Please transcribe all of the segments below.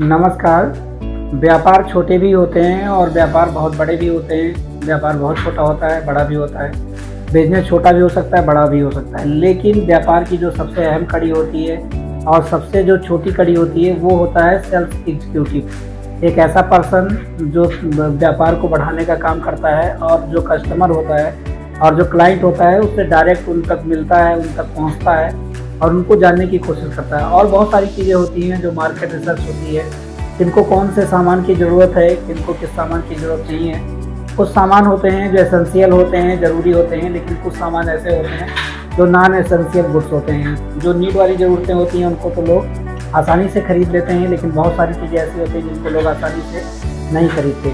नमस्कार। व्यापार छोटे भी होते हैं और व्यापार बहुत बड़े भी होते हैं। व्यापार बहुत छोटा होता है, बड़ा भी होता है। बिजनेस छोटा भी हो सकता है, बड़ा भी हो सकता है। लेकिन व्यापार की जो सबसे अहम कड़ी होती है और सबसे जो छोटी कड़ी होती है वो होता है सेल्स एग्जीक्यूटिव। एक ऐसा पर्सन जो व्यापार को बढ़ाने का काम करता है और जो कस्टमर होता है और जो क्लाइंट होता है उससे डायरेक्ट उन तक मिलता है, उन तक पहुँचता है और उनको जानने की कोशिश करता है। और बहुत सारी चीज़ें होती हैं जो मार्केट रिसर्च होती है, किनको कौन से सामान की ज़रूरत है, किनको किस सामान की ज़रूरत नहीं है। कुछ सामान होते हैं जो एसेंशियल होते हैं, ज़रूरी होते हैं, लेकिन कुछ सामान ऐसे होते हैं जो नॉन एसेंशियल गुड्स होते हैं। जो नीड वाली ज़रूरतें होती हैं उनको तो लोग आसानी से खरीद लेते हैं, लेकिन बहुत सारी चीज़ें ऐसी होती हैं जिनको लोग आसानी से नहीं खरीदते।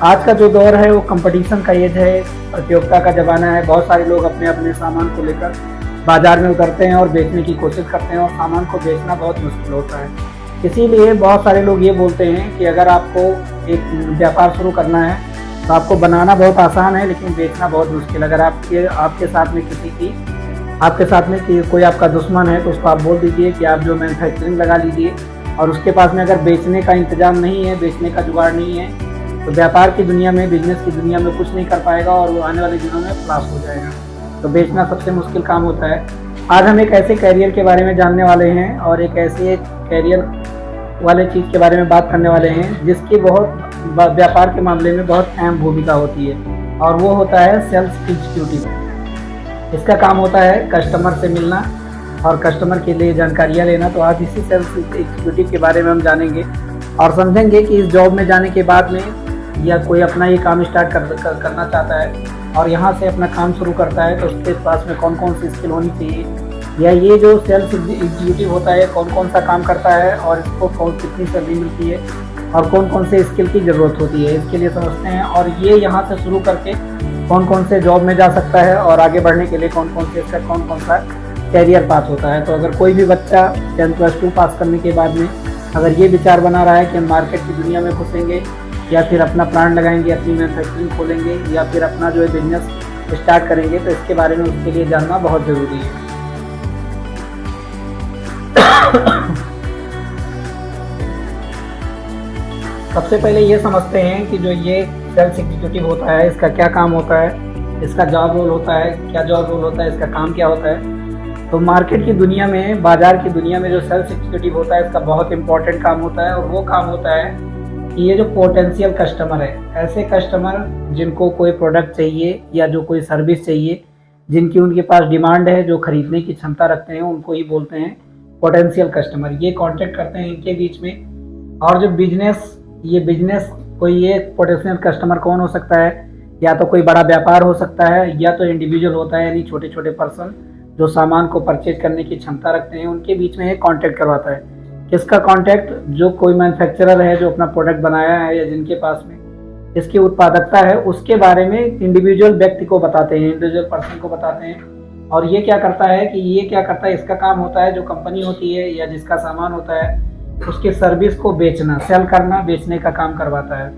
आज का जो दौर है वो कंपटीशन का एज है, प्रतियोगिता का ज़माना है। बहुत सारे लोग अपने अपने सामान को लेकर बाजार में उतरते हैं और बेचने की कोशिश करते हैं और सामान को बेचना बहुत मुश्किल होता है। इसीलिए बहुत सारे लोग ये बोलते हैं कि अगर आपको एक व्यापार शुरू करना है तो आपको बनाना बहुत आसान है, लेकिन बेचना बहुत मुश्किल। अगर आपके साथ में कोई आपका दुश्मन है तो उसको आप बोल दीजिए कि आप जो मैन्युफैक्चरिंग लगा लीजिए, और उसके पास में अगर बेचने का इंतजाम नहीं है, बेचने का जुगाड़ नहीं है, तो व्यापार की दुनिया में, बिजनेस की दुनिया में कुछ नहीं कर पाएगा और वो आने वाले दिनों में फ्लॉप हो जाएगा। तो बेचना सबसे मुश्किल काम होता है। आज हम एक ऐसे कैरियर के बारे में जानने वाले हैं और एक ऐसे कैरियर वाले चीज़ के बारे में बात करने वाले हैं जिसकी बहुत व्यापार के मामले में बहुत अहम भूमिका होती है, और वो होता है सेल्स एग्जीक्यूटिव। इसका काम होता है कस्टमर से मिलना और कस्टमर के लिए जानकारियाँ लेना। तो आज इसी सेल्स एग्जीक्यूटिव के बारे में हम जानेंगे और समझेंगे कि इस जॉब में जाने के बाद में या कोई अपना ये काम स्टार्ट करना चाहता है और यहाँ से अपना काम शुरू करता है तो उसके पास में कौन कौन सी स्किल होनी चाहिए, या ये जो सेल्स एग्जीक्यूटिव होता है कौन कौन सा काम करता है और इसको कितनी सैलरी मिलती है और कौन कौन से स्किल की ज़रूरत होती है, इसके लिए समझते हैं। और ये यहाँ से शुरू करके कौन कौन से जॉब में जा सकता है और आगे बढ़ने के लिए कौन कौन सा कैरियर पास होता है। तो अगर कोई भी बच्चा 10+2 पास करने के बाद में अगर ये विचार बना रहा है कि हम मार्केट की दुनिया में घुसेंगे या फिर अपना प्लांट लगाएंगे, अपनी मैन्युफैक्चरिंग खोलेंगे या फिर अपना जो है बिजनेस स्टार्ट करेंगे, तो इसके बारे में उसके लिए जानना बहुत ज़रूरी है। सबसे पहले ये समझते हैं कि जो ये सेल्स एग्जीक्यूटिव होता है इसका क्या काम होता है, इसका जॉब रोल होता है, क्या जॉब रोल होता है, इसका काम क्या होता है। तो मार्केट की दुनिया में, बाजार की दुनिया में जो सेल्स एग्जीक्यूटिव होता है इसका बहुत इंपॉर्टेंट काम होता है, और वो काम होता है कि ये जो पोटेंशियल कस्टमर है, ऐसे कस्टमर जिनको कोई प्रोडक्ट चाहिए या जो कोई सर्विस चाहिए, जिनकी उनके पास डिमांड है, जो खरीदने की क्षमता रखते हैं, उनको ही बोलते हैं पोटेंशियल कस्टमर। ये कांटेक्ट करते हैं इनके बीच में। और जो बिजनेस कोई ये पोटेंशियल कस्टमर कौन हो सकता है, या तो कोई बड़ा व्यापार हो सकता है या तो इंडिविजुअल होता है, यानी छोटे छोटे पर्सन जो सामान को परचेज करने की क्षमता रखते हैं, उनके बीच में कॉन्टैक्ट करवाता है। किसका कॉन्टैक्ट? जो कोई मैन्युफैक्चरर है जो अपना प्रोडक्ट बनाया है या जिनके पास में इसकी उत्पादकता है, उसके बारे में इंडिविजुअल व्यक्ति को बताते हैं, इंडिविजुअल पर्सन को बताते हैं। और ये क्या करता है, इसका काम होता है जो कंपनी होती है या जिसका सामान होता है उसके सर्विस को बेचना, सेल करना, बेचने का काम करवाता है।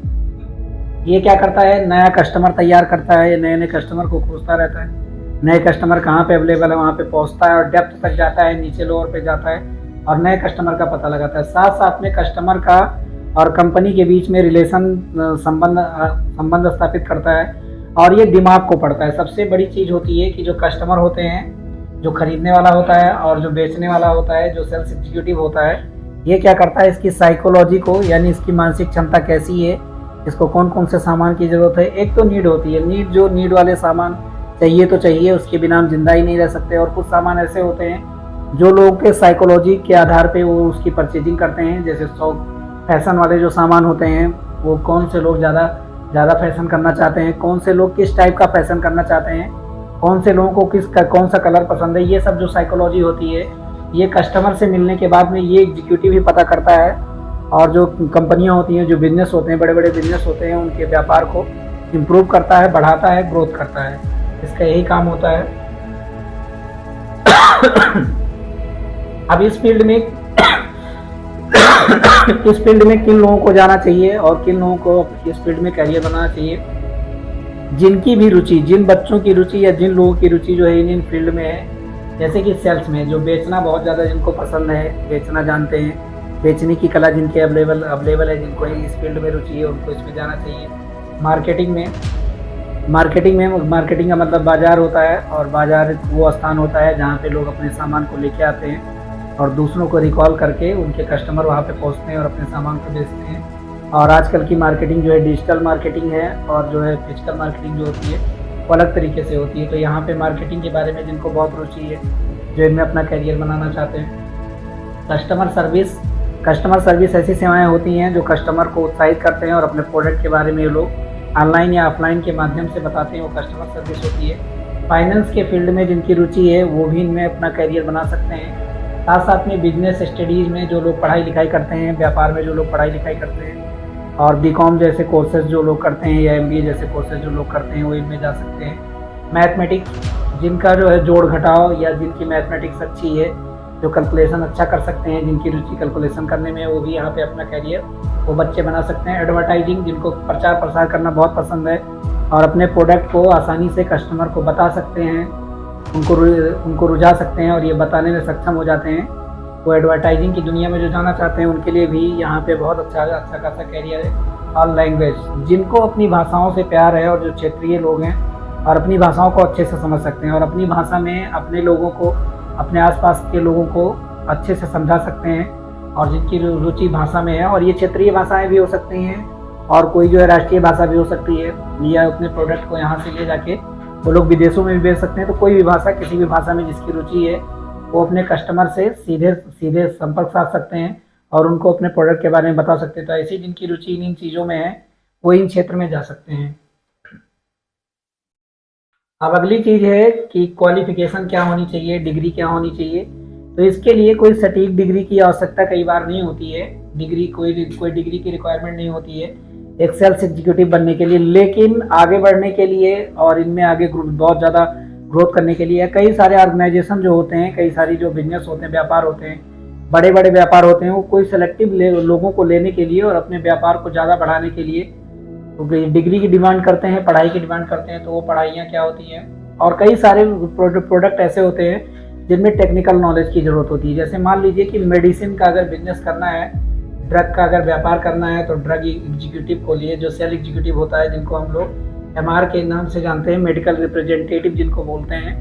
ये क्या करता है, नया कस्टमर तैयार करता है, नए नए कस्टमर को खोजता रहता है, नए कस्टमर कहाँ पे अवेलेबल है वहाँ पे पहुँचता है और डेप्थ तक जाता है, नीचे लोअर पे जाता है और नए कस्टमर का पता लगाता है। साथ साथ में कस्टमर का और कंपनी के बीच में संबंध स्थापित करता है और ये दिमाग को पढ़ता है। सबसे बड़ी चीज़ होती है कि जो कस्टमर होते हैं, जो खरीदने वाला होता है और जो बेचने वाला होता है, जो सेल्स एग्जीक्यूटिव होता है, ये क्या करता है, इसकी साइकोलॉजी को, यानी इसकी मानसिक क्षमता कैसी है, इसको कौन कौन से सामान की ज़रूरत है। एक तो नीड होती है, नीड वाले सामान चाहिए तो चाहिए, उसके बिना हम जिंदा ही नहीं रह सकते। और कुछ सामान ऐसे होते हैं जो लोगों के साइकोलॉजी के आधार पे वो उसकी परचेजिंग करते हैं। जैसे फैशन वाले जो सामान होते हैं, वो कौन से लोग ज़्यादा फैशन करना चाहते हैं, कौन से लोग किस टाइप का फैशन करना चाहते हैं, कौन से लोगों को कौन सा कलर पसंद है, ये सब जो साइकोलॉजी होती है ये कस्टमर से मिलने के बाद में ये एग्जीक्यूटिव ही पता करता है। और जो कंपनियां होती हैं, जो बिजनेस होते हैं, बड़े बड़े बिजनेस होते हैं, उनके व्यापार को इम्प्रूव करता है, बढ़ाता है, ग्रोथ करता है। इसका यही काम होता है। अब इस फील्ड में किन लोगों को जाना चाहिए और किन लोगों को इस फील्ड में करियर बनाना चाहिए, जिनकी भी रुचि, जिन बच्चों की रुचि या जिन लोगों की रुचि जो है इन फील्ड में है। जैसे कि सेल्स में जो बेचना बहुत ज़्यादा जिनको पसंद है, बेचना जानते हैं, बेचने की कला जिनके अवेलेबल है, जिनको इस फील्ड में रुचि है, उनको इसमें जाना चाहिए। मार्केटिंग का मतलब बाज़ार होता है, और बाज़ार वो स्थान होता है जहाँ पे लोग अपने सामान को लेके आते हैं और दूसरों को रिकॉल करके उनके कस्टमर वहाँ पे पहुँचते हैं और अपने सामान को बेचते हैं। और आजकल की मार्केटिंग जो है डिजिटल मार्केटिंग है, और जो है फिजिकल मार्केटिंग जो होती है वो अलग तरीके से होती है। तो यहाँ पे मार्केटिंग के बारे में जिनको बहुत रुचि है, जो इनमें अपना करियर बनाना चाहते हैं। कस्टमर सर्विस ऐसी सेवाएं होती हैं जो कस्टमर को उत्साहित करते हैं और अपने प्रोडक्ट के बारे में ये लोग ऑनलाइन या ऑफलाइन के माध्यम से बताते हैं, वो कस्टमर सर्विस होती है। फाइनेंस के फील्ड में जिनकी रुचि है वो भी इनमें अपना करियर बना सकते हैं। साथ साथ में बिजनेस स्टडीज़ में जो लोग पढ़ाई लिखाई करते हैं, व्यापार में जो लोग पढ़ाई लिखाई करते हैं, और बीकॉम जैसे कोर्सेज जो लोग करते हैं या एमबीए जैसे कोर्सेज जो लोग करते हैं, वो इनमें जा सकते हैं। मैथमेटिक्स, जिनका जो है जोड़ घटाव या जिनकी मैथमेटिक्स अच्छी है, जो कैलकुलेशन अच्छा कर सकते हैं, जिनकी रुचि कैलकुलेशन करने में, वो भी यहाँ पे अपना करियर वो बच्चे बना सकते हैं। एडवर्टाइजिंग, जिनको प्रचार प्रसार करना बहुत पसंद है और अपने प्रोडक्ट को आसानी से कस्टमर को बता सकते हैं, उनको रुझा सकते हैं और ये बताने में सक्षम हो जाते हैं, वो एडवर्टाइजिंग की दुनिया में जो जाना चाहते हैं उनके लिए भी यहाँ पे बहुत अच्छा खासा कैरियर है। और लैंग्वेज, जिनको अपनी भाषाओं से प्यार है और जो क्षेत्रीय लोग हैं और अपनी भाषाओं को अच्छे से समझ सकते हैं और अपनी भाषा में अपने लोगों को, अपने आसपास के लोगों को अच्छे से समझा सकते हैं, और जिनकी रुचि भाषा में है, और ये क्षेत्रीय भाषाएं भी हो सकती हैं और कोई जो है राष्ट्रीय भाषा भी हो सकती है, या अपने प्रोडक्ट को यहाँ से ले जाके वो लोग विदेशों में भी बेच सकते हैं। तो कोई भी भाषा, किसी भी भाषा में जिसकी रुचि है वो अपने कस्टमर से सीधे संपर्क साध सकते हैं और उनको अपने प्रोडक्ट के बारे में बता सकते हैं। तो ऐसी जिनकी रुचि इन चीज़ों में है वो इन क्षेत्र में जा सकते हैं। अब अगली चीज़ है कि क्वालिफिकेशन क्या होनी चाहिए, डिग्री क्या होनी चाहिए। तो इसके लिए कोई सटीक डिग्री की आवश्यकता कई बार नहीं होती है, कोई डिग्री की रिक्वायरमेंट नहीं होती है एक सेल्स एग्जीक्यूटिव बनने के लिए। लेकिन आगे बढ़ने के लिए और इनमें आगे बहुत ज़्यादा ग्रोथ करने के लिए कई सारे ऑर्गेनाइजेशन जो होते हैं, कई सारी जो बिजनेस होते हैं, व्यापार होते हैं, बड़े बड़े व्यापार होते हैं, वो कोई सेलेक्टिव लोगों को लेने के लिए और अपने व्यापार को ज़्यादा बढ़ाने के लिए डिग्री की डिमांड करते हैं, पढ़ाई की डिमांड करते हैं। तो वो पढ़ाइयाँ क्या होती हैं, और कई सारे प्रोडक्ट ऐसे होते हैं जिनमें टेक्निकल नॉलेज की ज़रूरत होती है। जैसे मान लीजिए कि मेडिसिन का अगर बिजनेस करना है, ड्रग का अगर व्यापार करना है, तो ड्रग एग्जीक्यूटिव को लिए, जो सेल एग्जीक्यूटिव होता है, जिनको हम लोग एमआर के नाम से जानते हैं, मेडिकल रिप्रेजेंटेटिव जिनको बोलते हैं,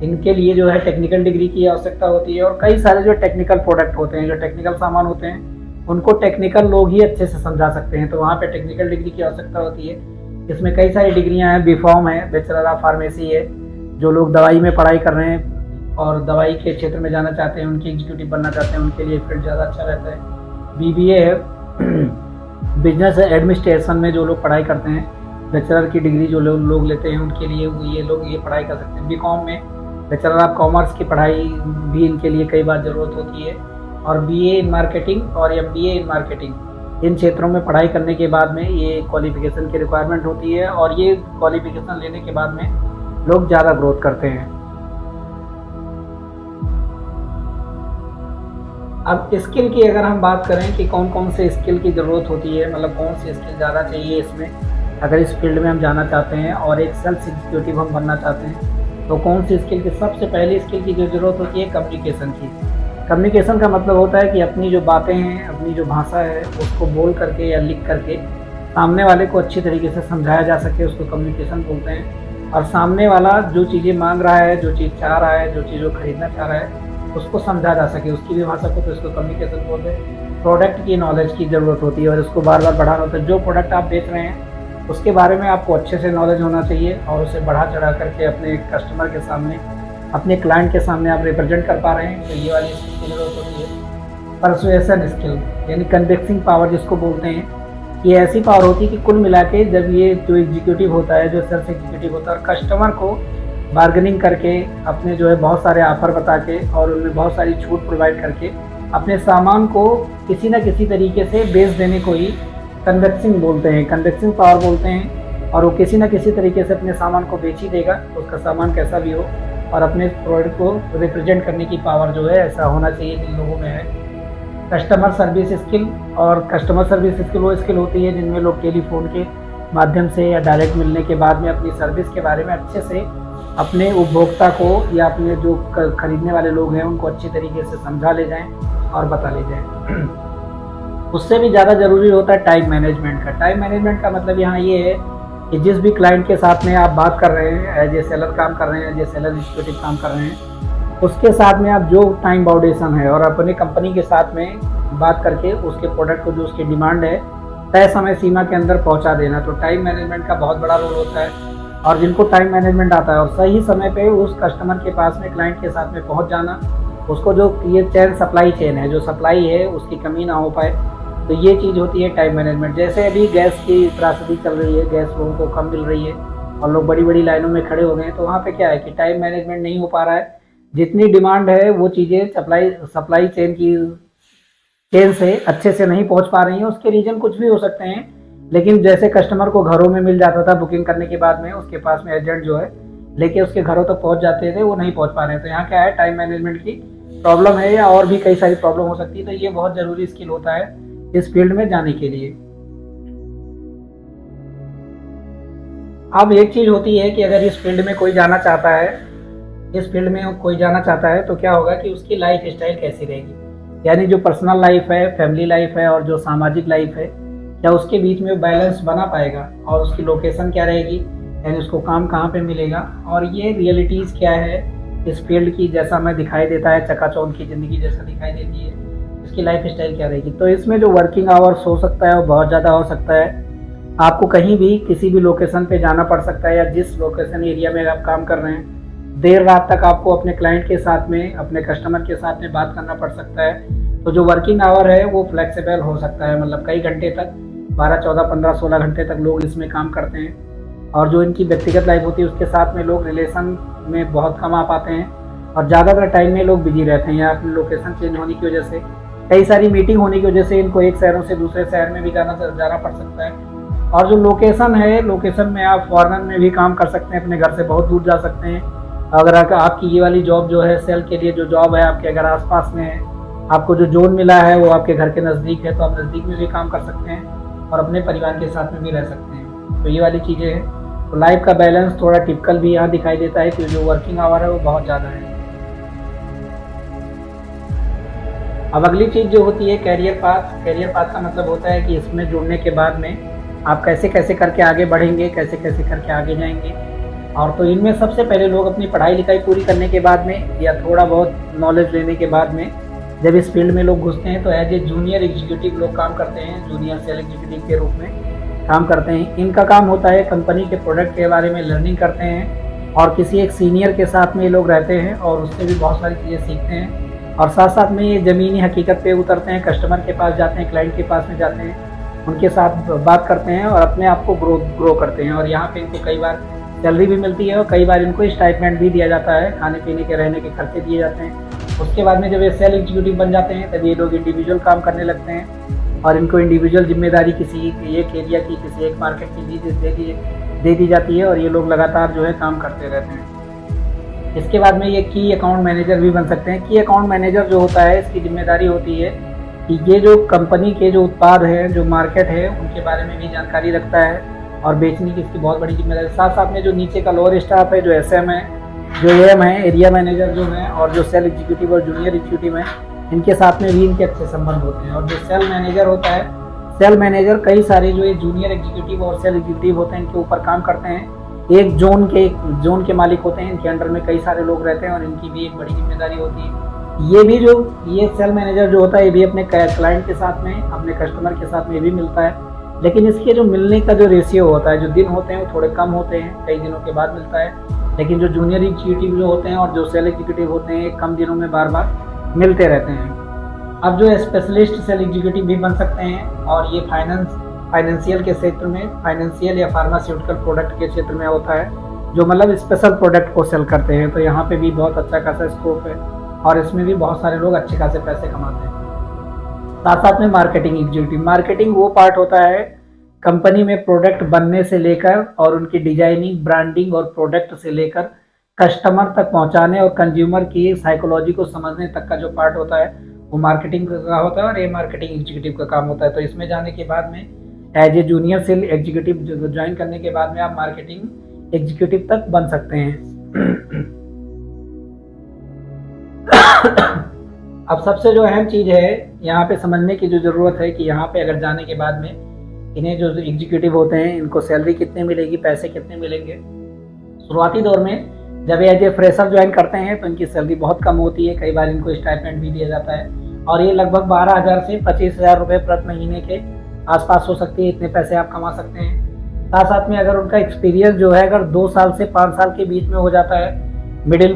इनके लिए जो है टेक्निकल डिग्री की आवश्यकता होती है। और कई सारे जो टेक्निकल प्रोडक्ट होते हैं, जो टेक्निकल सामान होते हैं, उनको टेक्निकल लोग ही अच्छे से समझा सकते हैं, तो वहाँ पे टेक्निकल डिग्री की आवश्यकता होती है। इसमें कई सारी डिग्रियाँ हैं, बीफॉर्म है, बैचलर ऑफ फार्मेसी है, जो लोग दवाई में पढ़ाई कर रहे हैं और दवाई के क्षेत्र में जाना चाहते हैं, उनके एग्जीक्यूटिव बनना चाहते हैं, उनके लिए फील्ड ज़्यादा अच्छा रहता है। बीबीए है, बिजनेस एडमिनिस्ट्रेशन में जो लोग पढ़ाई करते हैं, बैचलर की डिग्री जो लोग लेते हैं, उनके लिए ये लोग ये पढ़ाई कर सकते हैं। बीकॉम में बैचलर ऑफ कॉमर्स की पढ़ाई भी इनके लिए कई बार ज़रूरत होती है। और बीए इन मार्केटिंग और एमबीए इन मार्केटिंग, इन क्षेत्रों में पढ़ाई करने के बाद में ये क्वालिफिकेशन की रिक्वायरमेंट होती है, और ये क्वालिफिकेशन लेने के बाद में लोग ज़्यादा ग्रोथ करते हैं। अब स्किल की अगर हम बात करें कि कौन कौन से स्किल की ज़रूरत होती है, मतलब कौन सी स्किल ज़्यादा चाहिए इसमें, अगर इस फील्ड में हम जाना चाहते हैं और एक सेल्स एग्जीक्यूटिव हम बनना चाहते हैं, तो कौन सी स्किल की सबसे पहली स्किल की जो ज़रूरत होती है, कम्युनिकेशन की। कम्युनिकेशन का मतलब होता है कि अपनी जो बातें हैं, अपनी जो भाषा है, उसको बोल करके या लिख करके सामने वाले को अच्छी तरीके से समझाया जा सके, उसको कम्युनिकेशन बोलते हैं। और सामने वाला जो चीज़ें मांग रहा है, जो चीज़ चाह रहा है, जो चीज़ वो खरीदना चाह रहा है, उसको समझा जा सके, उसकी भी भाषा को, तो इसको कम्युनिकेशन बोलते हैं। प्रोडक्ट की नॉलेज की ज़रूरत होती है और इसको बार बार बढ़ाना होता है। जो प्रोडक्ट आप बेच रहे हैं उसके बारे में आपको अच्छे से नॉलेज होना चाहिए और उसे बढ़ा चढ़ा करके अपने कस्टमर के सामने, अपने क्लाइंट के सामने आप रिप्रेजेंट कर पा रहे हैं, तो ये वाली स्किल की ज़रूरत होती है। परसुएशन स्किल यानी कन्विंसिंग पावर जिसको बोलते हैं, ये ऐसी पावर होती है कि कुल मिला के जब ये जो एग्जीक्यूटिव होता है, जो सेल्स एग्जीक्यूटिव होता है, कस्टमर को बार्गेनिंग करके, अपने जो है बहुत सारे ऑफर बता के और उनमें बहुत सारी छूट प्रोवाइड करके अपने सामान को किसी न किसी तरीके से बेच देने को ही कन्विंसिंग बोलते हैं, कन्विंसिंग पावर बोलते हैं। और वो किसी न किसी तरीके से अपने सामान को बेच ही देगा, उसका सामान कैसा भी हो, और अपने प्रोडक्ट को रिप्रेजेंट करने की पावर जो है ऐसा होना चाहिए जिन लोगों में है। कस्टमर सर्विस स्किल, और कस्टमर सर्विस स्किल वो स्किल होती है जिनमें लोग टेलीफोन के माध्यम से या डायरेक्ट मिलने के बाद में अपनी सर्विस के बारे में अच्छे से अपने उपभोक्ता को या अपने जो खरीदने वाले लोग हैं उनको अच्छी तरीके से समझा ले जाएं और बता ले जाएं। उससे भी ज़्यादा ज़रूरी होता है टाइम मैनेजमेंट का। टाइम मैनेजमेंट का मतलब यहाँ ये है कि जिस भी क्लाइंट के साथ में आप बात कर रहे हैं, एज ए सेलर काम कर रहे हैं, एज ए सेलर एग्जीक्यूटिव काम कर रहे हैं, उसके साथ में आप जो टाइम बाउंडेशन है और अपने कंपनी के साथ में बात करके उसके प्रोडक्ट को जो उसकी डिमांड है तय समय सीमा के अंदर पहुंचा देना। तो टाइम मैनेजमेंट का बहुत बड़ा रोल होता है। और जिनको टाइम मैनेजमेंट आता है और सही समय पे उस कस्टमर के पास में, क्लाइंट के साथ में पहुंच जाना, उसको जो ये चेन, सप्लाई चेन है, जो सप्लाई है उसकी कमी ना हो पाए, तो ये चीज़ होती है टाइम मैनेजमेंट। जैसे अभी गैस की त्रासदी चल रही है, गैस लोगों को कम मिल रही है और लोग बड़ी बड़ी लाइनों में खड़े हो गए हैं, तो वहाँ पे क्या है कि टाइम मैनेजमेंट नहीं हो पा रहा है। जितनी डिमांड है वो चीज़ें सप्लाई चेन से अच्छे से नहीं पहुँच पा रही हैं। उसके रीज़न कुछ भी हो सकते हैं, लेकिन जैसे कस्टमर को घरों में मिल जाता था बुकिंग करने के बाद में, उसके पास में एजेंट जो है लेके उसके घरों तक पहुँच जाते थे, वो नहीं पहुँच पा रहे हैं। तो यहाँ क्या है, टाइम मैनेजमेंट की प्रॉब्लम है या और भी कई सारी प्रॉब्लम हो सकती है। तो ये बहुत ज़रूरी स्किल होता है इस फील्ड में जाने के लिए। अब एक चीज़ होती है कि अगर इस फील्ड में कोई जाना चाहता है, तो क्या होगा कि उसकी लाइफ स्टाइल कैसी रहेगी, यानी जो पर्सनल लाइफ है, फैमिली लाइफ है और जो सामाजिक लाइफ है, क्या उसके बीच में बैलेंस बना पाएगा, और उसकी लोकेशन क्या रहेगी, यानी उसको काम कहाँ पे मिलेगा, और ये रियलिटीज़ क्या है इस फील्ड की। जैसा हमें दिखाई देता है, चकाचौंध की ज़िंदगी जैसा दिखाई देती है, इसकी लाइफ स्टाइल क्या रहेगी। तो इसमें जो वर्किंग आवर्स हो सकता है वो बहुत ज़्यादा हो सकता है। आपको कहीं भी किसी भी लोकेशन पे जाना पड़ सकता है, या जिस लोकेशन एरिया में आप काम कर रहे हैं, देर रात तक आपको अपने क्लाइंट के साथ में, अपने कस्टमर के साथ में बात करना पड़ सकता है। तो जो वर्किंग आवर है वो फ्लेक्सिबल हो सकता है, मतलब कई घंटे तक, 12, 14, 15, 16 घंटे तक लोग इसमें काम करते हैं। और जो इनकी व्यक्तिगत लाइफ होती है उसके साथ में लोग रिलेशन में बहुत कम आ पाते हैं, और ज़्यादातर टाइम में लोग बिजी रहते हैं, या अपनी लोकेशन चेंज होने की वजह से, कई सारी मीटिंग होने की वजह से इनको एक शहरों से दूसरे शहर में भी जाना पड़ सकता है। और जो लोकेशन है, लोकेशन में आप फॉरेन में भी काम कर सकते हैं, अपने घर से बहुत दूर जा सकते हैं। अगर आपकी ये वाली जॉब जो है, सेल के लिए जो जॉब है आपके अगर आसपास में है, आपको जो जोन मिला है वो आपके घर के नज़दीक है, तो आप नज़दीक में भी काम कर सकते हैं और अपने परिवार के साथ में भी रह सकते हैं। तो ये वाली चीज़ें हैं। तो लाइफ का बैलेंस थोड़ा टिपिकल भी यहाँ दिखाई देता है कि जो वर्किंग आवर है वो बहुत ज़्यादा है। अब अगली चीज़ जो होती है कैरियर पाथ का मतलब होता है कि इसमें जुड़ने के बाद में आप कैसे कैसे करके आगे बढ़ेंगे, कैसे कैसे करके आगे जाएंगे। और तो इनमें सबसे पहले लोग अपनी पढ़ाई लिखाई पूरी करने के बाद में, या थोड़ा बहुत नॉलेज लेने के बाद में, जब इस फील्ड में लोग घुसते हैं तो एज ए जूनियर एग्जीक्यूटिव लोग काम करते हैं, जूनियर सेल एग्जीक्यूटिव के रूप में काम करते हैं। इनका काम होता है कंपनी के प्रोडक्ट के बारे में लर्निंग करते हैं, और किसी एक सीनियर के साथ में ये लोग रहते हैं और उससे भी बहुत सारी चीज़ें सीखते हैं। और साथ साथ में ये ज़मीनी हकीकत पे उतरते हैं, कस्टमर के पास जाते हैं, क्लाइंट के पास में जाते हैं, उनके साथ बात करते हैं और अपने आप को ग्रो करते हैं। और यहाँ पे इनको कई बार सैलरी भी मिलती है और कई बार इनको स्टाइपेंड भी दिया जाता है, खाने पीने के, रहने के खर्चे दिए जाते हैं। उसके बाद में जब ये सेल एग्जीक्यूटिव बन जाते हैं तब ये लोग इंडिविजुअल काम करने लगते हैं, और इनको इंडिविजुअल जिम्मेदारी किसी एक एरिया की, किसी एक मार्केट की दे दी जाती है, और ये लोग लगातार जो है काम करते रहते हैं। इसके बाद में ये की अकाउंट मैनेजर भी बन सकते हैं। की अकाउंट मैनेजर जो होता है, इसकी जिम्मेदारी होती है कि ये जो कंपनी के जो उत्पाद हैं, जो मार्केट है, उनके बारे में भी जानकारी रखता है और बेचने की इसकी बहुत बड़ी जिम्मेदारी। साथ साथ में जो नीचे का लोअर स्टाफ है, जो SM है, जो AM है, एरिया मैनेजर जो है, और जो सेल एग्जीक्यूटिव और जूनियर एग्जीक्यूटिव है, इनके साथ में भी इनके अच्छे संबंध होते हैं। और जो सेल मैनेजर होता है, सेल मैनेजर कई सारे जो ये जूनियर एग्जीक्यूटिव और सेल एग्जीक्यूटिव होते हैं इनके ऊपर काम करते हैं। एक जोन के मालिक होते हैं, इनके अंडर में कई सारे लोग रहते हैं और इनकी भी एक बड़ी जिम्मेदारी होती है। ये सेल मैनेजर जो होता है ये भी अपने क्लाइंट के साथ में, अपने कस्टमर के साथ में भी मिलता है, लेकिन इसके जो मिलने का जो रेशियो होता है, जो दिन होते हैं वो थोड़े कम होते हैं, कई दिनों के बाद मिलता है। लेकिन जो जूनियर एग्जीक्यूटिव जो होते हैं और जो सेल एग्जीक्यूटिव होते हैं कम दिनों में बार बार मिलते रहते हैं। अब जो स्पेशलिस्ट सेल एग्जीक्यूटिव भी बन सकते हैं, और ये फाइनेंशियल के क्षेत्र में, फाइनेंशियल या फार्मास्यूटिकल प्रोडक्ट के क्षेत्र में होता है, जो मतलब स्पेशल प्रोडक्ट को सेल करते हैं। तो यहाँ पे भी बहुत अच्छा खासा स्कोप है और इसमें भी बहुत सारे लोग अच्छे खासे पैसे कमाते हैं। साथ साथ में मार्केटिंग एग्जीक्यूटिव, मार्केटिंग वो पार्ट होता है कंपनी में प्रोडक्ट बनने से लेकर और उनकी डिजाइनिंग, ब्रांडिंग और प्रोडक्ट से लेकर कस्टमर तक पहुंचाने और कंज्यूमर की साइकोलॉजी को समझने तक का जो पार्ट होता है वो मार्केटिंग का होता है, और ये मार्केटिंग एग्जीक्यूटिव का काम होता है। तो इसमें जाने के बाद में as a junior sale executive join करने के बाद में आप मार्केटिंग एग्जीक्यूटिव तक बन सकते हैं। अब सबसे जो अहम चीज़ है यहाँ पे समझने की जो ज़रूरत है कि यहाँ पे अगर जाने के बाद में इन्हें जो एग्जीक्यूटिव होते हैं इनको सैलरी कितने मिलेगी, पैसे कितने मिलेंगे। शुरुआती दौर में जब ये एज ए फ्रेशर ज्वाइन करते हैं तो इनकी सैलरी बहुत कम होती है, कई बार इनको स्टाइपेंड भी दिया जाता है और ये लगभग 12,000 से 25,000 रुपये प्रति महीने के आसपास हो सकती है। इतने पैसे आप कमा सकते हैं। साथ साथ में अगर उनका एक्सपीरियंस जो है अगर 2 साल से 5 साल के बीच में हो जाता है, मिडिल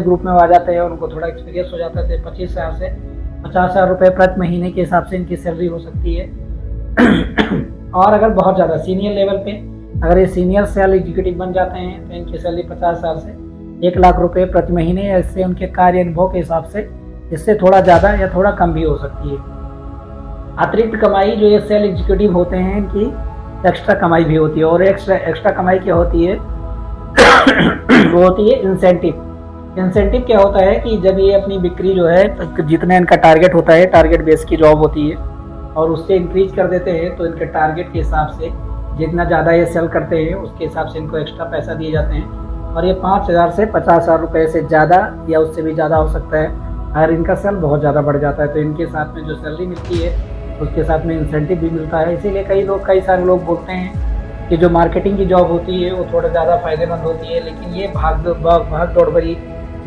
ग्रुप में आ जाते हैं और उनको थोड़ा एक्सपीरियंस हो जाता है, 25,000 से 50,000 रुपये प्रति महीने के हिसाब से इनकी सैलरी हो सकती है। और अगर बहुत ज़्यादा सीनियर लेवल पे अगर ये सीनियर सेल एग्जीक्यूटिव बन जाते हैं तो इनकी सैलरी 50,000 से 1 लाख रुपये प्रति महीने या इससे उनके कार्य अनुभव के हिसाब से इससे थोड़ा ज़्यादा या थोड़ा कम भी हो सकती है। अतिरिक्त कमाई जो ये सेल एग्जीक्यूटिव होते हैं इनकी एक्स्ट्रा कमाई भी होती है और एक्स्ट्रा कमाई क्या होती है वो होती है इंसेंटिव। इंसेंटिव क्या होता है कि जब ये अपनी बिक्री जो है तो जितना इनका टारगेट होता है, टारगेट बेस की जॉब होती है और उससे इंक्रीज कर देते हैं तो इनके टारगेट के हिसाब से जितना ज़्यादा ये सेल करते हैं उसके हिसाब से इनको एक्स्ट्रा पैसा दिए जाते हैं और ये 5,000 से 50,000 रुपये से ज़्यादा या उससे भी ज़्यादा हो सकता है। अगर इनका सेल बहुत ज़्यादा बढ़ जाता है तो इनके साथ में जो सैलरी मिलती है उसके साथ में इंसेंटिव भी मिलता है। इसीलिए कई सारे लोग बोलते हैं कि जो मार्केटिंग की जॉब होती है वो थोड़ा ज़्यादा फायदेमंद होती है, लेकिन ये भाग दौड़ भरी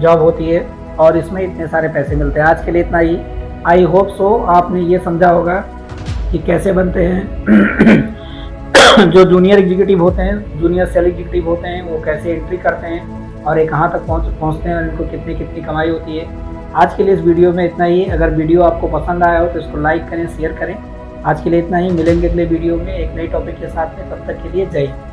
जॉब होती है और इसमें इतने सारे पैसे मिलते हैं। आज के लिए इतना ही। आई होप सो आपने ये समझा होगा कि कैसे बनते हैं जो जूनियर एग्जीक्यूटिव होते हैं, जूनियर सेल एग्जीक्यूटिव होते हैं, वो कैसे एंट्री करते हैं और ये कहाँ तक पहुँचते हैं और इनको कितनी कमाई होती है। आज के लिए इस वीडियो में इतना ही। अगर वीडियो आपको पसंद आया हो तो इसको लाइक करें, शेयर करें। आज के लिए इतना ही। मिलेंगे अगले वीडियो में एक नए टॉपिक के साथ में। तब तक के लिए जय हिंद।